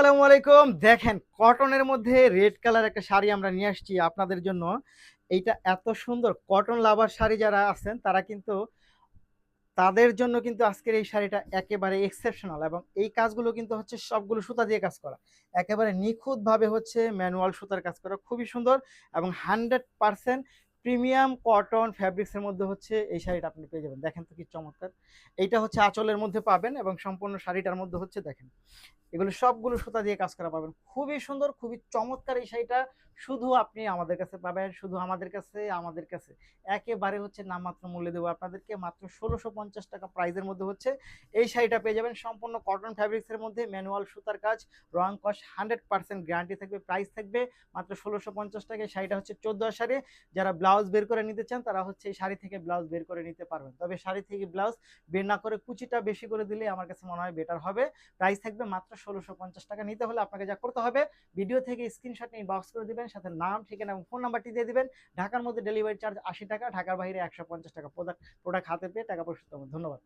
আসসালামু আলাইকুম। দেখেন কটনের মধ্যে রেড কালার একটা শাড়ি আমরা নিয়ে আসছি আপনাদের জন্য। এইটা এত সুন্দর কটন লাভার শাড়ি যারা আছেন তারা কিন্তু তাদের জন্য কিন্তু আজকের এই শাড়িটা একেবারে এক্সেপশনাল এবং এই কাজগুলো কিন্তু হচ্ছে সবগুলো সুতা দিয়ে কাজ করা। একেবারে নিখুঁতভাবে হচ্ছে ম্যানুয়াল সুতার কাজ করা। খুবই সুন্দর এবং 100% প্রিমিয়াম কটন ফ্যাব্রিক্স এর মধ্যে হচ্ছে এই শাড়িটা আপনি পেয়ে যাবেন। দেখেন তো কি চমৎকার! এইটা হচ্ছে আঁচলের মধ্যে পাবেন এবং সম্পূর্ণ শাড়িটার মধ্যে হচ্ছে দেখেন এগুলো সবগুলো সুতা দিয়ে কাজ করা পাবেন। খুবই সুন্দর, খুবই চমৎকার এই শাড়িটা শুধু আপনি আমাদের কাছে পাবেন, শুধু আমাদের কাছে একেবারে হচ্ছে নামমাত্র মূল্যে দেবো আপনাদেরকে মাত্র ১৬৫০ টাকা প্রাইজের মধ্যে হচ্ছে এই শাড়িটা পেয়ে যাবেন। সম্পূর্ণ কটন ফ্যাব্রিক্সের মধ্যে ম্যানুয়াল সুতার কাজ, রং কস 100% গ্যারান্টি থাকবে। প্রাইস থাকবে মাত্র ১৬৫০ টাকায়। শাড়িটা হচ্ছে ১৪ আষাঢ়ে। যারা ব্লাউজ বের করে নিতে চান তারা হচ্ছে এই শাড়ি থেকে ব্লাউজ বের করে নিতে পারবেন। তবে শাড়ি থেকে ব্লাউজ বের না করে কুচিটা বেশি করে দিলে আমার কাছে মনে হয় বেটার হবে। প্রাইস থাকবে মাত্র ১৬৫০ টাকা। নিতে হলে আপনাকে যা করতে হবে ভিডিও থেকে স্ক্রিনশট নিয়ে বক্স করে দিবেন, সাথে নাম, ঠিকানা এবং ফোন নাম্বারটি দিয়ে দিবেন। ঢাকার মধ্যে ডেলিভারি চার্জ ৮০ টাকা, ঢাকার বাইরে ১৫০ টাকা। প্রোডাক্ট হাতে পেয়ে টাকা পরিশোধ করবেন। ধন্যবাদ।